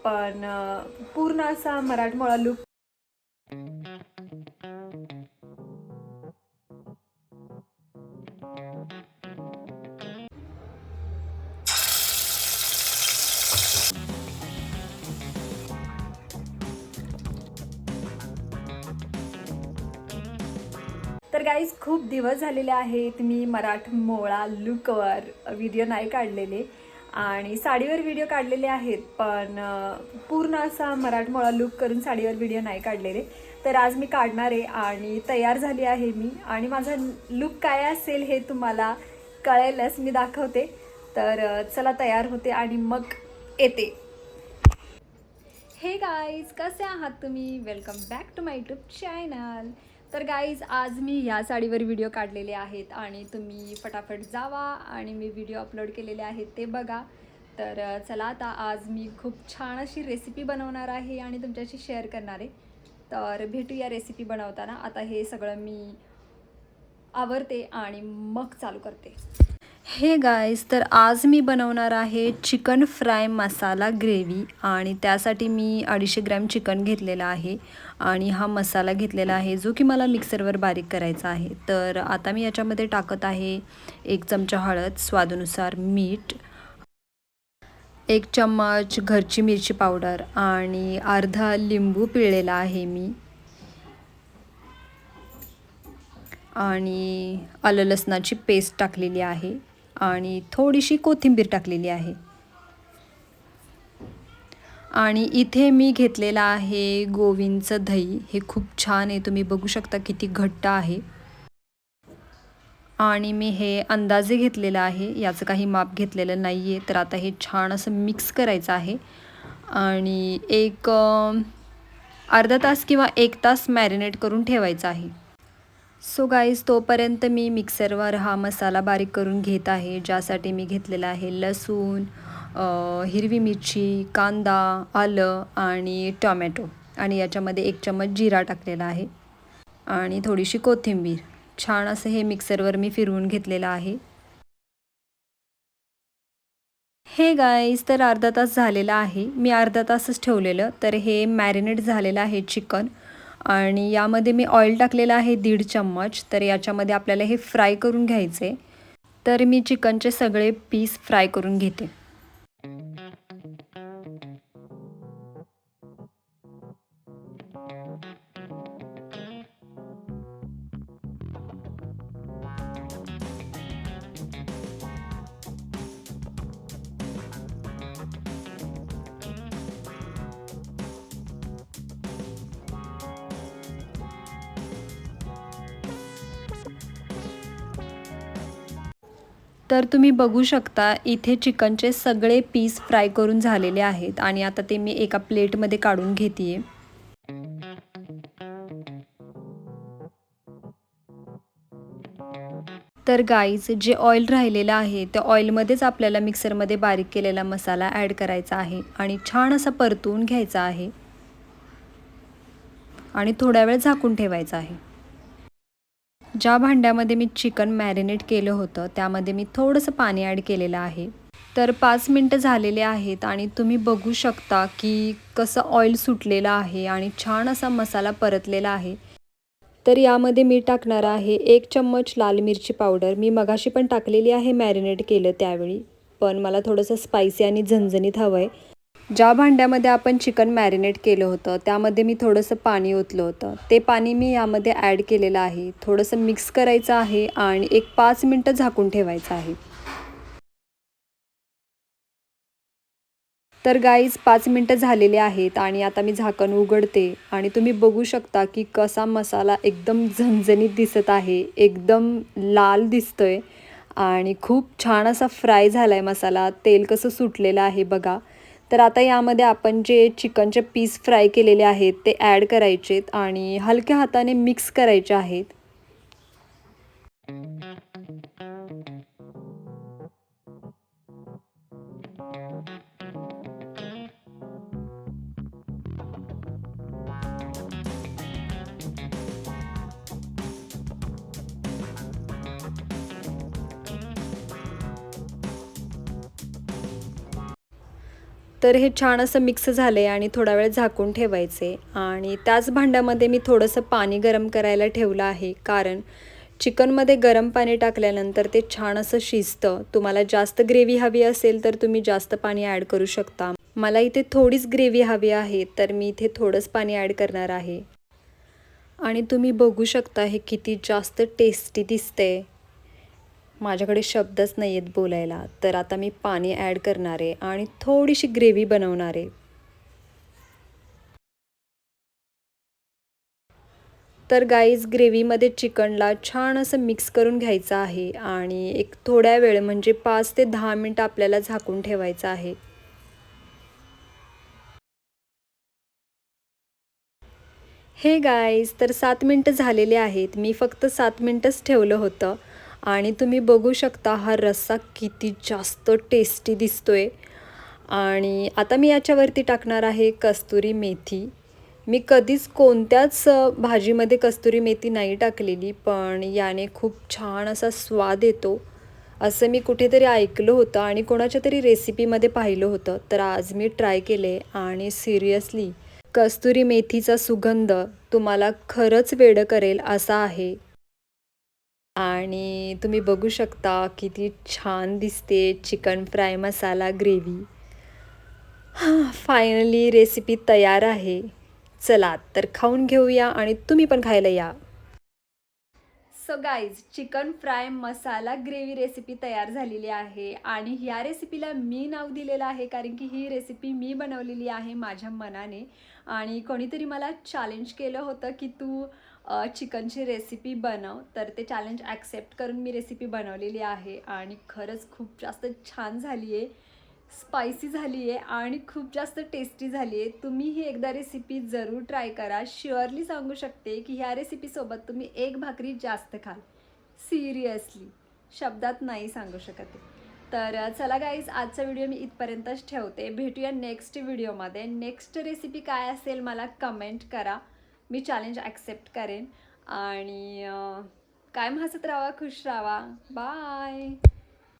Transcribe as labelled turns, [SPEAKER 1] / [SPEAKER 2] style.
[SPEAKER 1] पण पूर्ण असा मराठमोळा लुक. तर गाईज खूप दिवस झालेले आहेत मी मराठमोळा लुकवर व्हिडिओ नाही काढलेले आणि साडीवर व्हिडिओ काढलेले आहेत, पण पूर्ण असा मराठमोळा लुक करून साडीवर व्हिडिओ नाही काढलेले. तर आज मी काढणार आहे आणि तयार झाली आहे मी, आणि माझा लुक काय असेल हे तुम्हाला कळेलच, मी दाखवते. तर चला तयार होते आणि मग येते. हे गाईज, कसे आहात तुम्ही? Welcome back to my YouTube channel. तर गाईज, आज मी ह्या साडीवर व्हिडिओ काढलेले आहेत आणि तुम्ही फटाफट जावा आणि मी व्हिडिओ अपलोड केलेले आहेत ते बघा. तर चला, आता आज मी खूप छान अशी रेसिपी बनवणार आहे आणि तुमच्याशी शेअर करणार आहे. तर भेटूया रेसिपी बनवताना. आता हे सगळं मी आवरते आणि मग चालू करते. हे गाईज, तर आज मी बनवणार आहे चिकन फ्राय मसाला ग्रेव्ही, आणि त्यासाठी मी 250 ग्रॅम चिकन घेतलेला आहे आणि हा मसाला घेतलेला आहे जो की मला मिक्सरवर बारीक करायचा आहे. तर आता मी याच्यामध्ये टाकत आहे 1 चमचा हळद, स्वादानुसार मीठ, 1 चम्मच घरची मिरची पावडर आणि अर्धा लिंबू पिळलेला आहे मी, आणि आलं लसणाची पेस्ट टाकलेली आहे आणि थोडीशी कोथिंबीर टाकलेली आहे. आणि इथे मी घेतलेला आहे गोविंदचं दही. हे खूप छान आहे, तुम्ही बघू शकता किती घट्ट आहे. आणि मी हे अंदाजे घेतलेलं आहे, याचं काही माप घेतलेलं नाही आहे. तर आता हे छान असं मिक्स करायचं आहे आणि एक अर्धा तास किंवा 1 तास मॅरिनेट करून ठेवायचं आहे. सो गाईज, तोपर्यंत मी मिक्सरवर हा मसाला बारीक करून घेत आहे, ज्यासाठी मी घेतलेला आहे लसूण, हिरवी मिरची, कांदा, आलं आणि टोमॅटो, आणि याच्यामध्ये 1 चम्मच जिरा टाकलेला आहे आणि थोडीशी कोथिंबीर. छान असं हे मिक्सरवर मी फिरवून घेतलेलं आहे. हे गाईज, तर अर्धा तास झालेला आहे, मी अर्धा तासच ठेवलेलं. तर हे मॅरिनेट झालेलं आहे चिकन, आणि यामध्ये मी ऑइल टाकलेलं आहे 1.5 चम्मच. तर याच्यामध्ये आपल्याला हे फ्राय करून घ्यायचे. तर मी चिकनचे सगळे पीस फ्राय करून घेते. तर तुम्ही बघू शकता इथे चिकनचे सगळे पीस फ्राय करून झालेले आहेत, आणि आता ते मी एका प्लेटमध्ये काढून घेते. तर गाईज, जे ऑइल राहिलेलं आहे त्या ऑइलमध्येच आपल्याला मिक्सरमध्ये बारीक केलेला मसाला ॲड करायचा आहे आणि छान असा परतवून घ्यायचा आहे आणि थोड्या वेळ झाकून ठेवायचा आहे. ज्या भांड्यामध्ये मी चिकन मॅरिनेट केलं होतं त्यामध्ये मी थोडंसं पाणी ॲड केलेलं आहे. तर 5 मिनटं झालेले आहेत आणि तुम्ही बघू शकता की कसं ऑइल सुटलेलं आहे आणि छान असा मसाला परतलेला आहे. तर यामध्ये मी टाकणार आहे 1 चम्मच लाल मिरची पावडर. मी मगाशी पण टाकलेली आहे मॅरिनेट केलं त्यावेळी, पण मला थोडंसं स्पायसी आणि झणझणीत हवं आहे. ज्या भांड्यामध्ये आपण चिकन मॅरिनेट केलं होतं त्यामध्ये मी थोडंसं पाणी ओतलं होतं, ते पाणी मी यामध्ये ॲड केलेलं आहे. थोडंसं मिक्स करायचं आहे आणि एक 5 मिनटं झाकून ठेवायचं आहे. तर गाईज, 5 मिनटं झालेले आहेत आणि आता मी झाकण उघडते आणि तुम्ही बघू शकता की कसा मसाला एकदम झणझणीत दिसत आहे, एकदम लाल दिसतोय आणि खूप छान असा फ्राय झाला आहे मसाला. तेल कसं सुटलेलं आहे बघा. तर आता यामध्ये आपण जे चिकनचे पीस फ्राय केलेले आहेत ते ॲड करायचेत आणि हलक्या हाताने मिक्स करायचे आहेत. तर हे छान असं मिक्स झालं आहे आणि थोडा वेळ झाकून ठेवायचे. आणि त्याच भांड्यामध्ये मी थोडंसं पाणी गरम करायला ठेवलं आहे, कारण चिकनमध्ये गरम पाणी टाकल्यानंतर ते छान असं शिजतं. तुम्हाला जास्त ग्रेव्ही हवी असेल तर तुम्ही जास्त पाणी ॲड करू शकता. मला इथे थोडीच ग्रेव्ही हवी आहे, तर मी इथे थोडंच पाणी ॲड करणार आहे. आणि तुम्ही बघू शकता हे किती जास्त टेस्टी दिसते. माझ्याकडे शब्दच नाही आहेत बोलायला. तर आता मी पाणी ॲड करणार आहे आणि थोडीशी ग्रेव्ही बनवणार आहे. तर गाईज ग्रेव्हीमध्ये चिकनला छान असं मिक्स करून घ्यायचं आहे आणि एक थोड्या वेळ म्हणजे 5 ते 10 मिनटं आपल्याला झाकून ठेवायचं आहे. हे गाईज, तर 7 मिनटं झालेले आहेत. मी फक्त 7 मिनटंच ठेवलं होतं आणि तुम्ही बघू शकता हा रस्सा किती जास्त टेस्टी दिसतोय. आणि आता मी याच्यावरती टाकणार आहे कस्तुरी मेथी. मी कधीच कोणत्याच भाजीमध्ये कस्तुरी मेथी नाही टाकलेली, पण याने खूप छान असा स्वाद येतो असं मी कुठेतरी ऐकलं होतं आणि कोणाच्या तरी रेसिपीमध्ये पाहिलं होतं. तर आज मी ट्राय केले आणि सिरियसली कस्तुरी मेथीचा सुगंध तुम्हाला खरंच वेडं करेल असा आहे. आणि तुम्ही बघू शकता किती छान दिसते चिकन फ्राय मसाला ग्रेव्ही. फायनली रेसिपी तयार आहे. चला तर खाऊन घेऊया आणि तुम्ही पण खायला या. सो गाईज, चिकन फ्राय मसाला ग्रेव्ही रेसिपी तयार झालेली आहे आणि ह्या रेसिपीला मी नाव दिलेलं आहे, कारण की ही रेसिपी मी बनवलेली आहे माझ्या मनाने. आणि कोणीतरी मला चॅलेंज केलं होतं की तू चिकनची रेसिपी बनव, तर ते चॅलेंज ॲक्सेप्ट करून मी रेसिपी बनवलेली आहे आणि खरंच खूप जास्त छान झाली आहे, स्पायसी झाली आहे आणि खूप जास्त टेस्टी झाली आहे. तुम्ही ही एकदा रेसिपी जरूर ट्राय करा. शुअरली सांगू शकते की ह्या रेसिपीसोबत तुम्ही एक भाकरी जास्त खाल. सिरियसली शब्दात नाही सांगू शकते. तर चला गाईज, आजचा व्हिडिओ मी इथपर्यंतच ठेवते. भेटूया नेक्स्ट व्हिडिओमध्ये. नेक्स्ट रेसिपी काय असेल मला कमेंट करा, मी चॅलेंज ॲक्सेप्ट करेन. आणि कायम हसत राहा, खुश राहा. बाय.